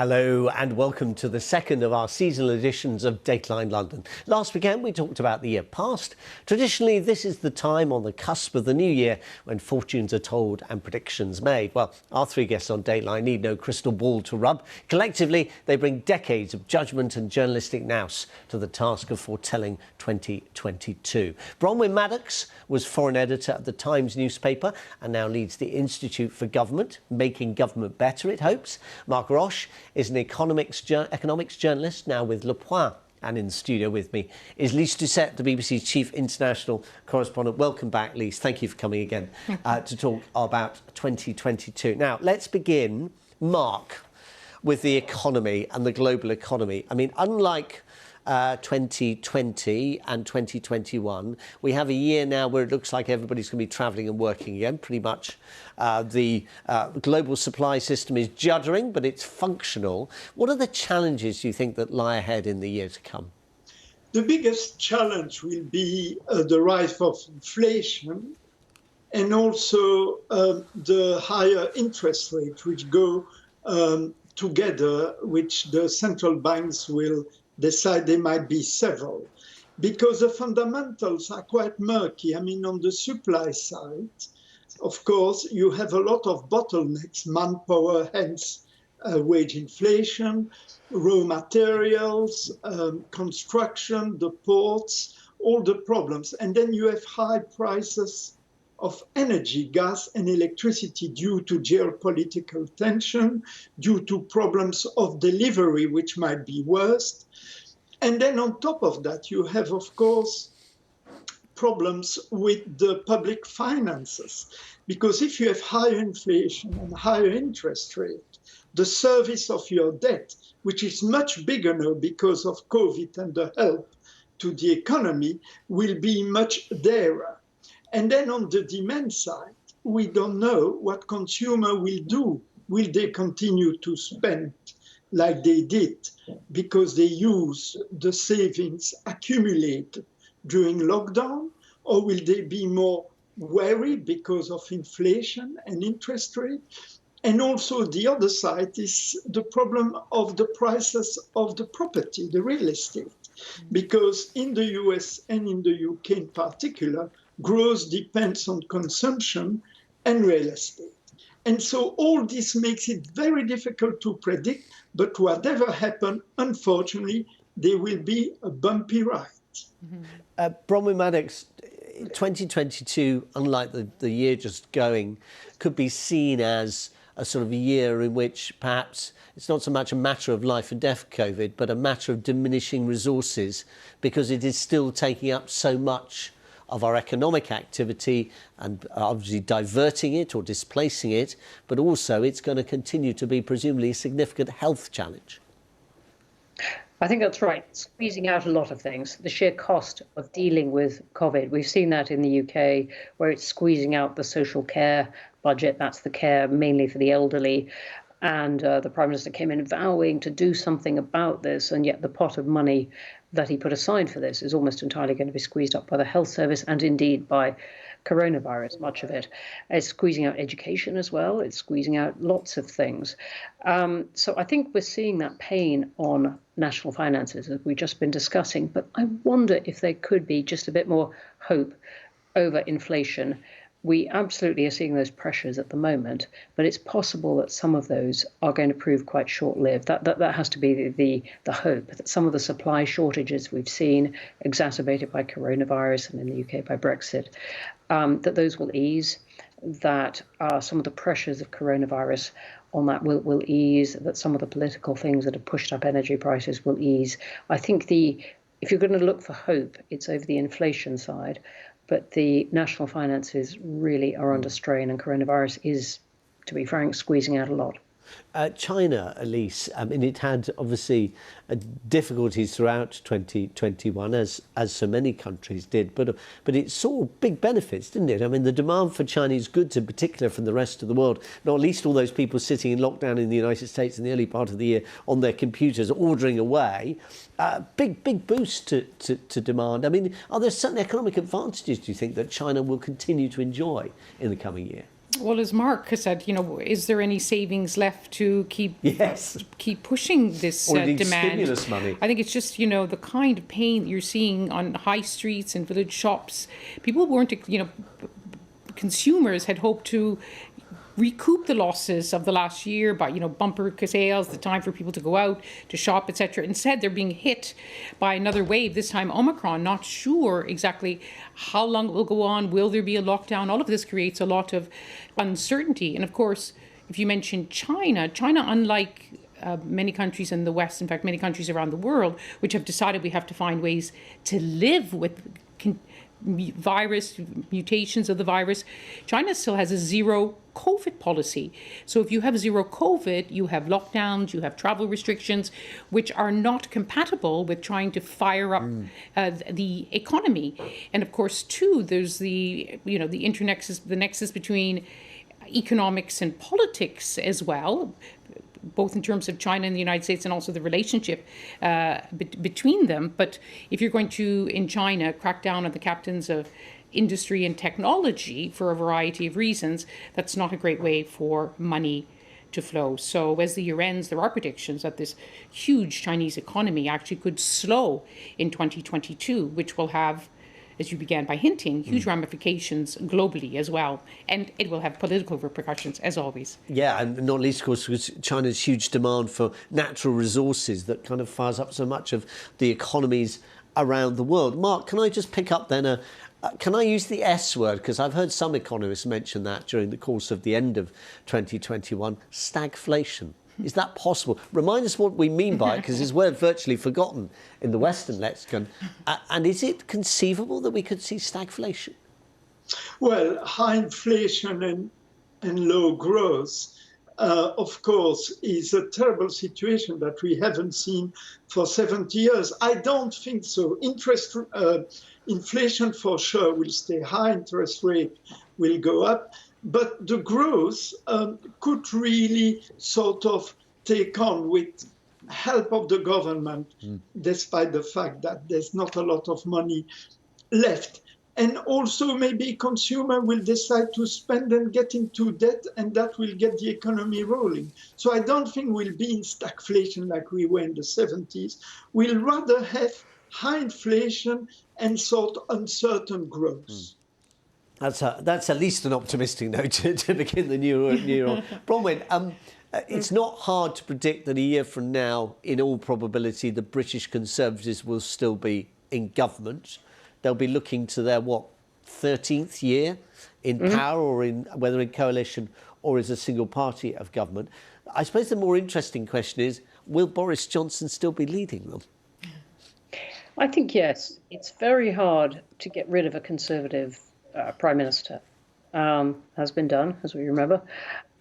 Hello and welcome to the second of our seasonal editions of Dateline London. Last weekend we talked about the year past. Traditionally, this is the time on the cusp of the new year when fortunes are told and predictions made. Well, our three guests on Dateline need no crystal ball to rub. Collectively, they bring decades of judgment and journalistic nous to the task of foretelling 2022. Bronwyn Maddox was foreign editor at the Times newspaper and now leads the Institute for Government, making government better, it hopes. Mark Roche is an economics journalist, now with Le Point. And in the studio with me is Lise Doucet, the BBC's chief international correspondent. Welcome back, Lise. Thank you for coming again to talk about 2022. Now, let's begin, Mark, with the economy and the global economy. I mean, unlike 2020 and 2021, we have a year now where it looks like everybody's going to be travelling and working again. Pretty much the global supply system is juddering, but it's functional. What are the challenges you think that lie ahead in the year to come? The biggest challenge will be the rise of inflation and also the higher interest rates, which go together, which the central banks will decide. There might be several, because the fundamentals are quite murky. I mean, on the supply side, of course, you have a lot of bottlenecks, manpower, hence wage inflation, raw materials, construction, the ports, all the problems. And then you have high prices of energy, gas and electricity due to geopolitical tension, due to problems of delivery, which might be worse. And then on top of that, you have, of course, problems with the public finances. Because if you have higher inflation and higher interest rate, the service of your debt, which is much bigger now because of COVID and the help to the economy, will be much dearer. And then on the demand side, we don't know what consumer will do. Will they continue to spend like they did because they use the savings accumulated during lockdown? Or will they be more wary because of inflation and interest rate? And also the other side is the problem of the prices of the property, the real estate. Because in the US and in the UK in particular, growth depends on consumption and real estate. And so all this makes it very difficult to predict, but whatever happens, unfortunately, there will be a bumpy ride. Bronwyn Maddox, 2022, unlike the year just going, could be seen as a sort of a year in which perhaps it's not so much a matter of life and death COVID, but a matter of diminishing resources, because it is still taking up so much of our economic activity and obviously diverting it or displacing it, but also it's going to continue to be presumably a significant health challenge. I think that's right. Squeezing out a lot of things. The sheer cost of dealing with COVID. We've seen that in the UK, where it's squeezing out the social care budget. That's the care mainly for the elderly. And the Prime Minister came in vowing to do something about this, and yet the pot of money that he put aside for this is almost entirely going to be squeezed up by the health service and indeed by coronavirus, much of it. It's squeezing out education as well. It's squeezing out lots of things. So I think we're seeing that pain on national finances, as we've just been discussing. But I wonder if there could be just a bit more hope over inflation. We absolutely are seeing those pressures at the moment, but it's possible that some of those are going to prove quite short-lived. That has to be the hope, that some of the supply shortages we've seen, exacerbated by coronavirus and in the UK by Brexit, that those will ease, that some of the pressures of coronavirus on that will ease, that some of the political things that have pushed up energy prices will ease. I think if you're going to look for hope, it's over the inflation side. But the national finances really are under strain, and coronavirus is, to be frank, squeezing out a lot. China, Elise, I mean, it had obviously difficulties throughout 2021, as so many countries did, but it saw big benefits, didn't it? I mean, the demand for Chinese goods in particular from the rest of the world, not least all those people sitting in lockdown in the United States in the early part of the year on their computers ordering away, big boost to demand. I mean, are there certain economic advantages, do you think, that China will continue to enjoy in the coming year? Well, as Mark has said, is there any savings left to keep pushing this or indeed demand? Stimulus money. I think it's just, the kind of pain that you're seeing on high streets and village shops. People weren't, consumers had hoped to recoup the losses of the last year by, bumper sales, the time for people to go out, to shop, etc. Instead, they're being hit by another wave, this time Omicron, not sure exactly how long it will go on. Will there be a lockdown? All of this creates a lot of uncertainty. And of course, if you mention China, unlike many countries in the West, in fact, many countries around the world, which have decided we have to find ways to live with virus, mutations of the virus, China still has a zero COVID policy. So if you have zero COVID, you have lockdowns, you have travel restrictions, which are not compatible with trying to fire up the economy. And of course, too, there's the nexus between economics and politics as well, both in terms of China and the United States and also the relationship between them. But if you're going to, in China, crack down on the captains of industry and technology for a variety of reasons, that's not a great way for money to flow. So as the year ends, there are predictions that this huge Chinese economy actually could slow in 2022, which will have, as you began by hinting, huge ramifications globally as well. And it will have political repercussions, as always. Yeah, and not least, of course, because China's huge demand for natural resources that kind of fires up so much of the economies around the world. Mark, can I just pick up then can I use the S word? Because I've heard some economists mention that during the course of the end of 2021, stagflation. Is that possible? Remind us what we mean by it, because it's word virtually forgotten in the Western lexicon. And is it conceivable that we could see stagflation? Well, high inflation and low growth, of course, is a terrible situation that we haven't seen for 70 years. I don't think so. Inflation for sure will stay high, interest rate will go up. But the growth could really sort of take on with help of the government, despite the fact that there's not a lot of money left. And also maybe consumer will decide to spend and get into debt, and that will get the economy rolling. So I don't think we'll be in stagflation like we were in the 70s. We'll rather have high inflation and sort of uncertain growth. That's at least an optimistic note to begin the new year. Bronwyn, it's not hard to predict that a year from now, in all probability, the British Conservatives will still be in government. They'll be looking to their, 13th year in power, or whether in coalition or as a single party of government. I suppose the more interesting question is, will Boris Johnson still be leading them? I think yes. It's very hard to get rid of a Conservative Prime Minister. Has been done, as we remember.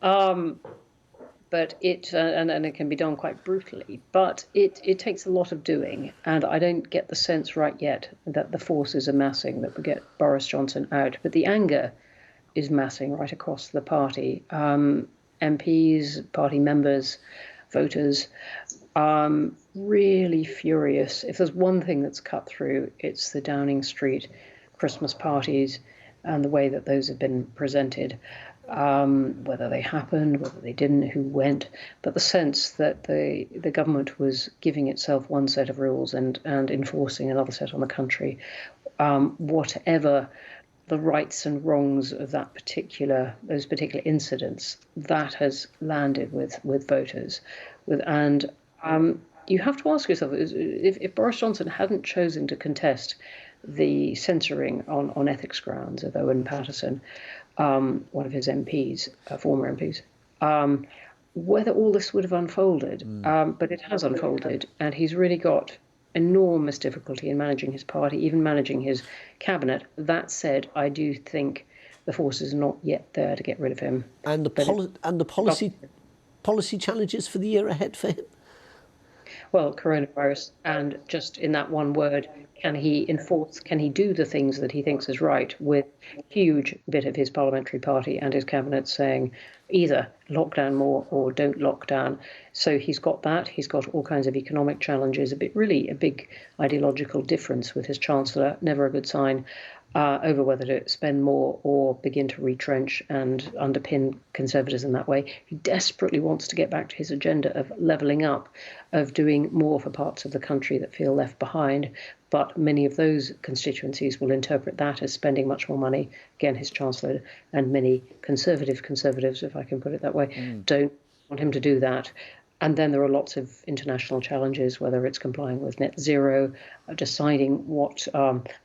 But it and it can be done quite brutally. But it takes a lot of doing, and I don't get the sense right yet that the force is amassing that we get Boris Johnson out. But the anger is massing right across the party. MPs, party members, voters, really furious. If there's one thing that's cut through, it's the Downing Street Christmas parties and the way that those have been presented. Whether they happened, whether they didn't, who went, but the sense that the government was giving itself one set of rules and enforcing another set on the country, whatever the rights and wrongs of those particular incidents, that has landed with voters. And you have to ask yourself, if Boris Johnson hadn't chosen to contest the censoring on ethics grounds of Owen Paterson, one of his MPs, former MPs, whether all this would have unfolded. But it has unfolded, and he's really got enormous difficulty in managing his party, even managing his cabinet. That said, I do think the forces are not yet there to get rid of him. And the policy challenges for the year ahead for him? Well, coronavirus, and just in that one word, can he do the things that he thinks is right, with a huge bit of his parliamentary party and his cabinet saying either lock down more or don't lock down. So he's got that. He's got all kinds of economic challenges, really a big ideological difference with his chancellor, never a good sign. over whether to spend more or begin to retrench and underpin conservatism that way. He desperately wants to get back to his agenda of levelling up, of doing more for parts of the country that feel left behind. But many of those constituencies will interpret that as spending much more money. Again, his chancellor and many conservatives, if I can put it that way, don't want him to do that. And then there are lots of international challenges, whether it's complying with net zero, deciding what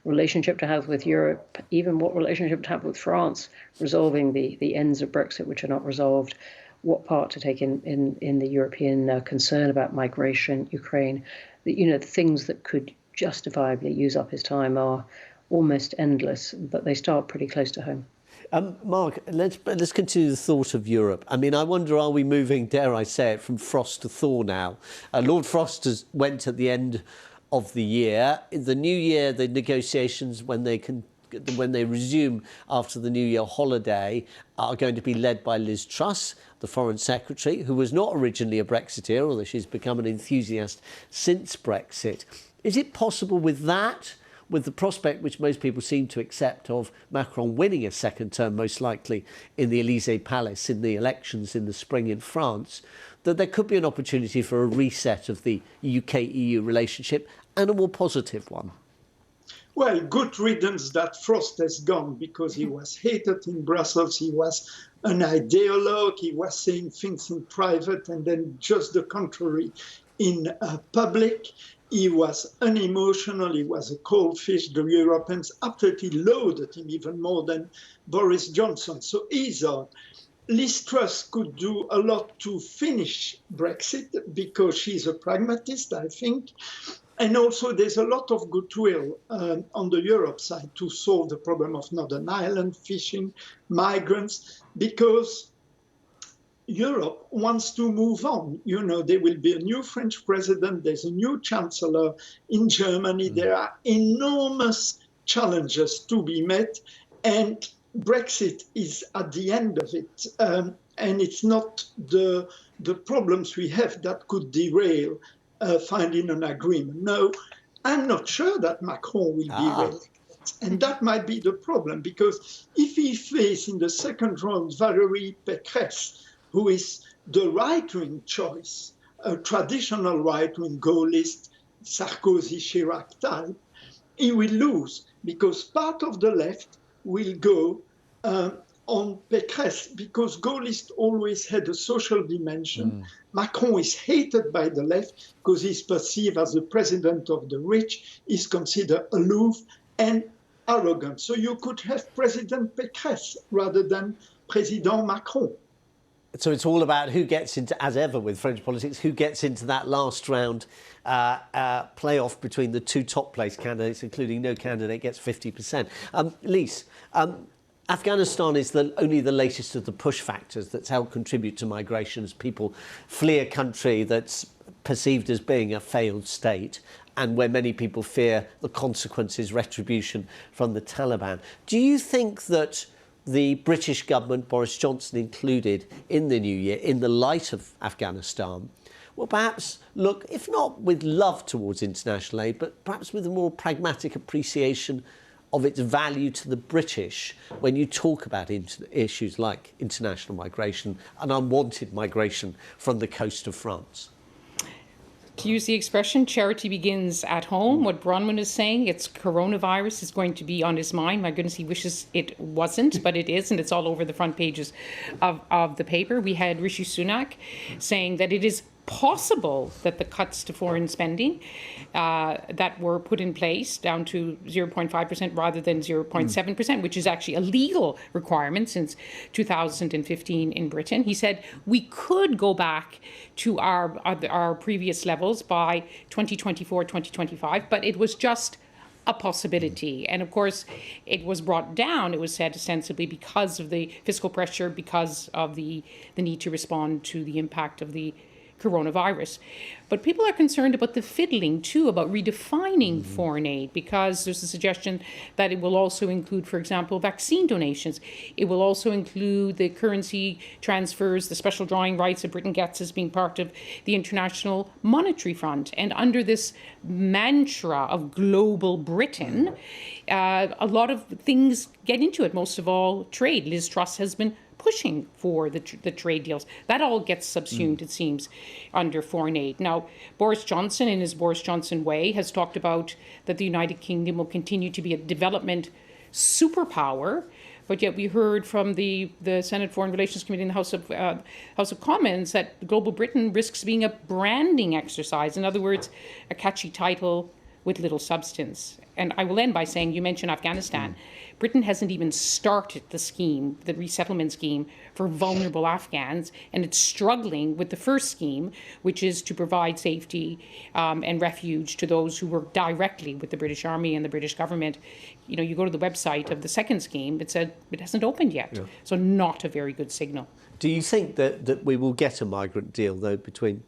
relationship to have with Europe, even what relationship to have with France, resolving the ends of Brexit, which are not resolved, what part to take in the European concern about migration, Ukraine. The things that could justifiably use up his time are almost endless, but they start pretty close to home. Mark, let's continue the thought of Europe. I mean, I wonder, are we moving, dare I say it, from frost to thaw now? Lord Frost went at the end of the year. In the new year, the negotiations, when they resume after the New Year holiday, are going to be led by Liz Truss, the Foreign Secretary, who was not originally a Brexiteer, although she's become an enthusiast since Brexit. Is it possible with that, with the prospect, which most people seem to accept, of Macron winning a second term, most likely in the Élysée Palace in the elections in the spring in France, that there could be an opportunity for a reset of the UK-EU relationship and a more positive one? Well, good riddance that Frost has gone, because he was hated in Brussels. He was an ideologue. He was saying things in private and then just the contrary in public. He was unemotional. He was a cold fish. The Europeans absolutely loathed him even more than Boris Johnson. So he's on. Liz Truss could do a lot to finish Brexit because she's a pragmatist, I think. And also there's a lot of goodwill on the Europe side to solve the problem of Northern Ireland, fishing, migrants, because Europe wants to move on. There will be a new French president. There's a new chancellor in Germany. There are enormous challenges to be met. And Brexit is at the end of it. And it's not the problems we have that could derail finding an agreement. No, I'm not sure that Macron will be re-elected. And that might be the problem, because if he faces in the second round Valérie Pécresse, who is the right-wing choice, a traditional right-wing Gaullist, Sarkozy, Chirac type, he will lose, because part of the left will go on Pécresse, because Gaullists always had a social dimension. Macron is hated by the left because he's perceived as the president of the rich, is considered aloof and arrogant. So you could have President Pécresse rather than President Macron. So it's all about who gets into, as ever with French politics, who gets into that last round playoff between the two top-place candidates, including no candidate gets 50%. Lise, Afghanistan is only the latest of the push factors that's helped contribute to migration as people flee a country that's perceived as being a failed state, and where many people fear the consequences, retribution from the Taliban. Do you think that the British government, Boris Johnson included, in the new year, in the light of Afghanistan, will perhaps look, if not with love towards international aid, but perhaps with a more pragmatic appreciation of its value to the British when you talk about issues like international migration and unwanted migration from the coast of France? To use the expression, charity begins at home. What Bronwyn is saying, it's coronavirus is going to be on his mind. My goodness, he wishes it wasn't, but it is, and it's all over the front pages of the paper. We had Rishi Sunak saying that it is possible that the cuts to foreign spending that were put in place down to 0.5% rather than 0.7%, which is actually a legal requirement since 2015 in Britain. He said we could go back to our previous levels by 2024, 2025, but it was just a possibility. And of course, it was brought down, it was said, ostensibly because of the fiscal pressure, because of the need to respond to the impact of the coronavirus. But But people are concerned about the fiddling too, about redefining foreign aid, because there's a suggestion that it will also include, for example, vaccine donations. It will also include the currency transfers, the special drawing rights that Britain gets as being part of the International Monetary Fund. And under this mantra of global Britain, a lot of things get into it, most of all trade. Liz Truss has been pushing for the trade deals. That all gets subsumed, it seems, under foreign aid. Now, Boris Johnson, in his Boris Johnson way, has talked about that the United Kingdom will continue to be a development superpower. But yet we heard from the Senate Foreign Relations Committee in the House of Commons that Global Britain risks being a branding exercise. In other words, a catchy title with little substance. And I will end by saying, you mentioned Afghanistan. Britain hasn't even started the scheme, the resettlement scheme for vulnerable Afghans, and it's struggling with the first scheme, which is to provide safety and refuge to those who work directly with the British Army and the British government. You know, you go to the website of the second scheme, it said it hasn't opened yet. Yeah. So not a very good signal. Do you think that we will get a migrant deal, though, between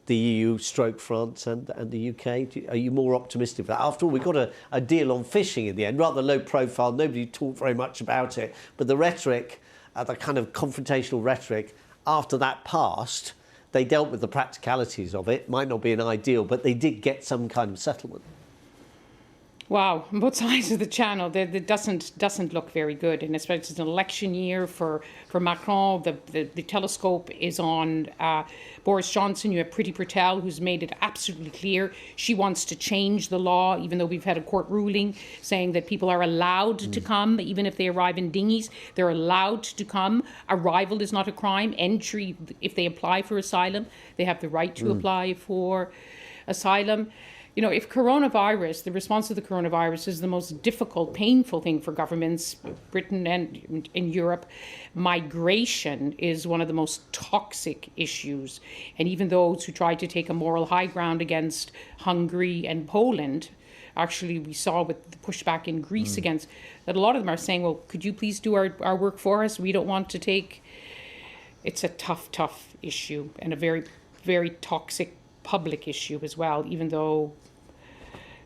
the EU / France and the UK? Are you more optimistic for that? After all, we got a deal on fishing in the end, rather low profile. Nobody talked very much about it. But the rhetoric, the kind of confrontational rhetoric, after that passed, they dealt with the practicalities of it. Might not be an ideal, but they did get some kind of settlement. Wow, on both sides of the channel, that doesn't look very good, and especially it's an election year for Macron. The telescope is on Boris Johnson. You have Priti Patel, who's made it absolutely clear she wants to change the law, even though we've had a court ruling saying that people are allowed to come, even if they arrive in dinghies. They're allowed to come. Arrival is not a crime. Entry, if they apply for asylum, they have the right to apply for asylum. You know, if coronavirus, the response to the coronavirus is the most difficult, painful thing for governments, Britain and in Europe, migration is one of the most toxic issues. And even those who try to take a moral high ground against Hungary and Poland, actually we saw with the pushback in Greece against, that a lot of them are saying, well, could you please do our work for us? We don't want to take... It's a tough issue, and a very, very toxic public issue as well, even though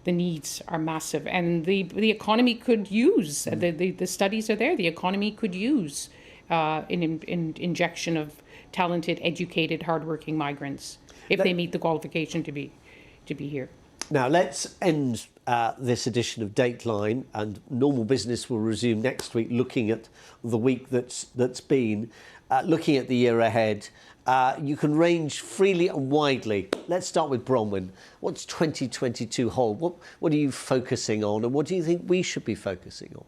the needs are massive. And the economy could use, the studies are there, the economy could use an injection of talented, educated, hardworking migrants if they meet the qualification to be here. Now, let's end this edition of Dateline, and normal business will resume next week, looking at the week that's been, looking at the year ahead. You can range freely and widely. Let's start with Bronwyn. What's 2022 hold? What are you focusing on, and what do you think we should be focusing on?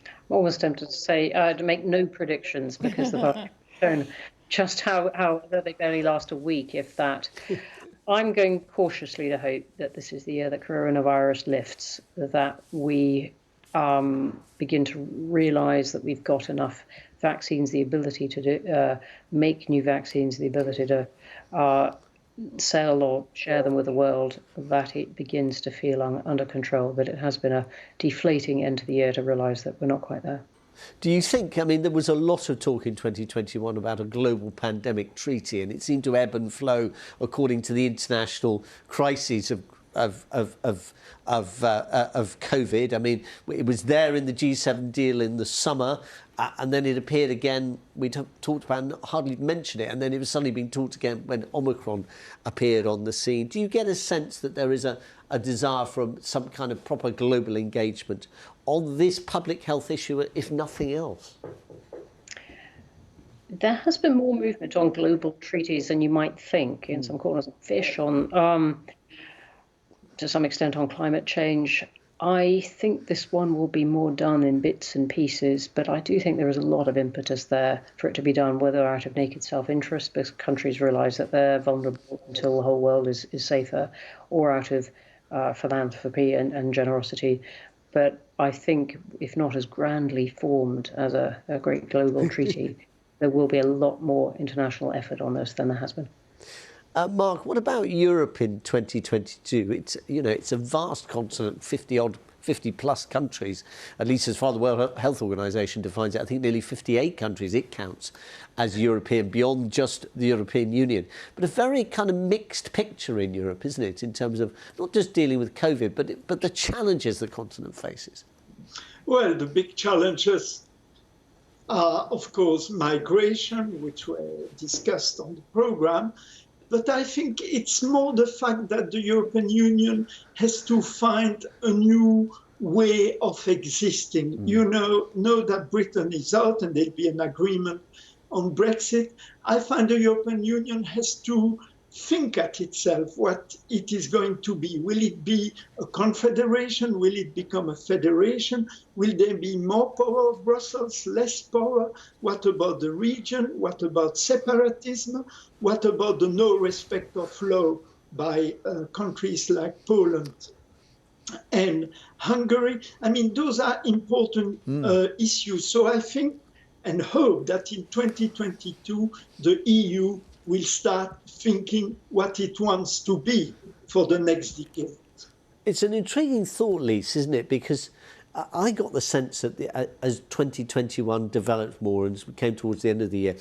I'm almost tempted to say to make no predictions, because the budget has shown just how they barely last a week, if that. I'm going cautiously to hope that this is the year that coronavirus lifts, that we begin to realise that we've got enough vaccines, the ability to make new vaccines, the ability to sell or share them with the world, that it begins to feel under control. But it has been a deflating end to the year to realise that we're not quite there. Do you think, I mean, there was a lot of talk in 2021 about a global pandemic treaty, and it seemed to ebb and flow according to the international crises of COVID. I mean, it was there in the G7 deal in the summer, and then it appeared again. We talked about and hardly mentioned it, and then it was suddenly being talked again when Omicron appeared on the scene. Do you get a sense that there is a desire for some kind of proper global engagement on this public health issue, if nothing else? There has been more movement on global treaties than you might think in some corners of fish, on to some extent on climate change. I think this one will be more done in bits and pieces, but I do think there is a lot of impetus there for it to be done, whether out of naked self-interest, because countries realise that they're vulnerable until the whole world is safer, or out of philanthropy and generosity. But I think, if not as grandly formed as a great global treaty, there will be a lot more international effort on this than there has been. Mark, what about Europe in 2022? It's a vast continent, 50 50 plus countries, at least as far as the World Health Organization defines it. I think nearly 58 countries it counts as European, beyond just the European Union. But a very kind of mixed picture in Europe, isn't it, in terms of not just dealing with COVID, but the challenges the continent faces? Well, the big challenges are, of course, migration, which were discussed on the program. But I think it's more the fact that the European Union has to find a new way of existing. You know that Britain is out and there'll be an agreement on Brexit. I find the European Union has to think at itself what it is going to be. Will it be a confederation? Will it become a federation? Will there be more power of Brussels, less power? What about the region? What about separatism? What about the no respect of law by countries like Poland and Hungary? I mean, those are important issues. So I think and hope that in 2022, the EU will start thinking what it wants to be for the next decade. It's an intriguing thought, Lise, isn't it? Because I got the sense that as 2021 developed more and as we came towards the end of the year,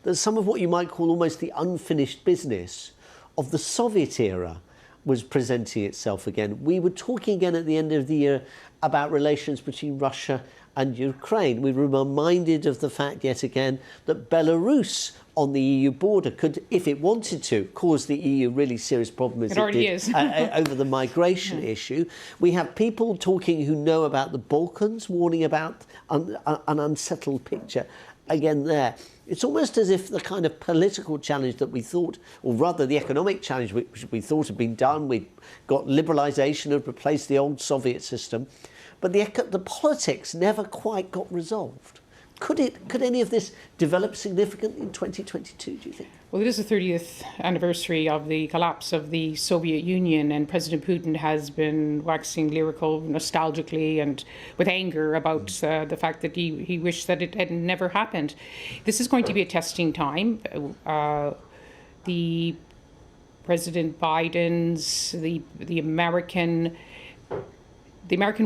that some of what you might call almost the unfinished business of the Soviet era was presenting itself again. We were talking again at the end of the year about relations between Russia and Ukraine. We were reminded of the fact yet again that Belarus on the EU border could, if it wanted to, cause the EU really serious problems. It already is. Over the migration issue. We have people talking who know about the Balkans, warning about an unsettled picture. Again there, it's almost as if the kind of political challenge that we thought, or rather the economic challenge which we thought had been done, we got liberalisation, had replaced the old Soviet system, but the politics never quite got resolved. Could any of this develop significantly in 2022, do you think? Well, it is the 30th anniversary of the collapse of the Soviet Union, and President Putin has been waxing lyrical nostalgically and with anger about the fact that he wished that it had never happened. This is going to be a testing time. The President Biden's, the American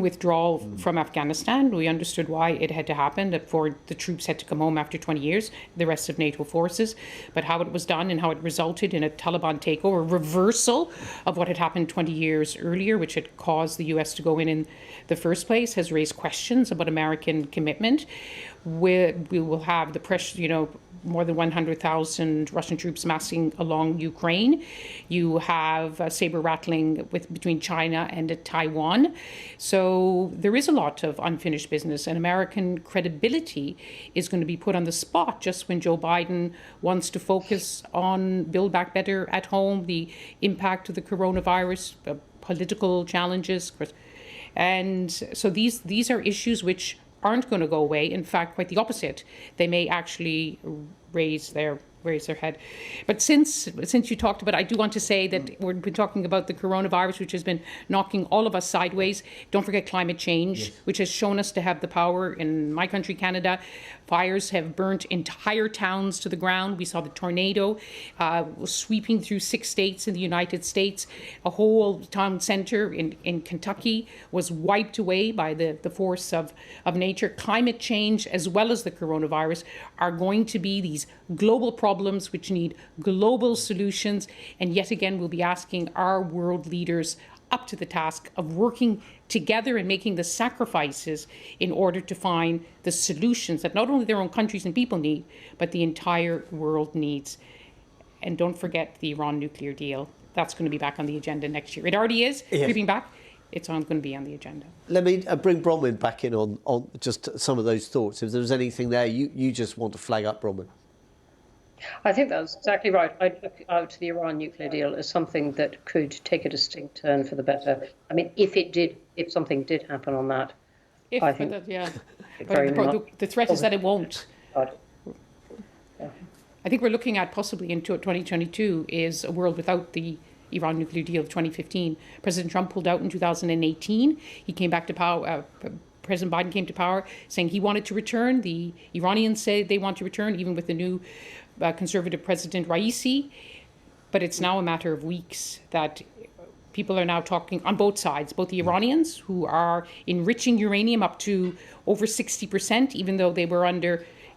withdrawal from Afghanistan, we understood why it had to happen, for the troops had to come home after 20 years, the rest of NATO forces. But how it was done and how it resulted in a Taliban takeover, a reversal of what had happened 20 years earlier, which had caused the US to go in the first place, has raised questions about American commitment. We will have the pressure, more than 100,000 Russian troops massing along Ukraine. You have saber rattling between China and Taiwan. So there is a lot of unfinished business, and American credibility is going to be put on the spot just when Joe Biden wants to focus on Build Back Better at home, the impact of the coronavirus, political challenges. And so these are issues which aren't going to go away. In fact, quite the opposite. They may actually raise their head. But since you talked about it, I do want to say that we've been talking about the coronavirus, which has been knocking all of us sideways. Don't forget climate change, which has shown us to have the power. In my country, Canada, fires have burnt entire towns to the ground. We saw the tornado sweeping through 6 states in the United States. A whole town center in Kentucky was wiped away by the force of nature. Climate change, as well as the coronavirus, are going to be these global problems which need global solutions. And yet again, we'll be asking our world leaders up to the task of working together and making the sacrifices in order to find the solutions that not only their own countries and people need, but the entire world needs. And don't forget the Iran nuclear deal. That's going to be back on the agenda next year. It already is, creeping back. It's going to be on the agenda. Let me bring Bronwyn back in on just some of those thoughts. If there was anything there you just want to flag up, Bronwyn. I think that's exactly right. I'd look out to the Iran nuclear deal as something that could take a distinct turn for the better. I mean, if something did happen on that, I think. But the threat is that it won't. Yeah. I think we're looking at possibly in 2022 is a world without the Iran nuclear deal of 2015. President Trump pulled out in 2018. He came back to power. President Biden came to power saying he wanted to return. The Iranians say they want to return, even with the new conservative President Raisi. But it's now a matter of weeks that people are now talking on both sides, both the Iranians, who are enriching uranium up to over 60%, even though it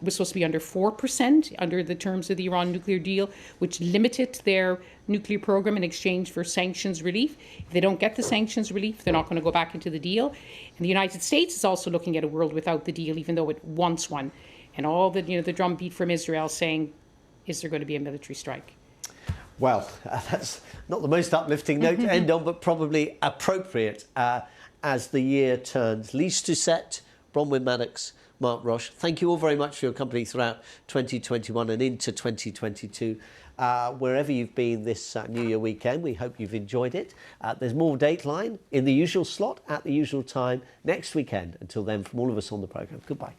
was supposed to be under 4% under the terms of the Iran nuclear deal, which limited their nuclear program in exchange for sanctions relief. If they don't get the sanctions relief, they're not going to go back into the deal. And the United States is also looking at a world without the deal, even though it wants one. And all the drumbeat from Israel saying, is there going to be a military strike? Well, that's not the most uplifting note to end on, but probably appropriate as the year turns. Lise Doucette, Bronwyn Maddox, Mark Roche, thank you all very much for your company throughout 2021 and into 2022. Wherever you've been this New Year weekend, we hope you've enjoyed it. There's more Dateline in the usual slot at the usual time next weekend. Until then, from all of us on the programme, goodbye.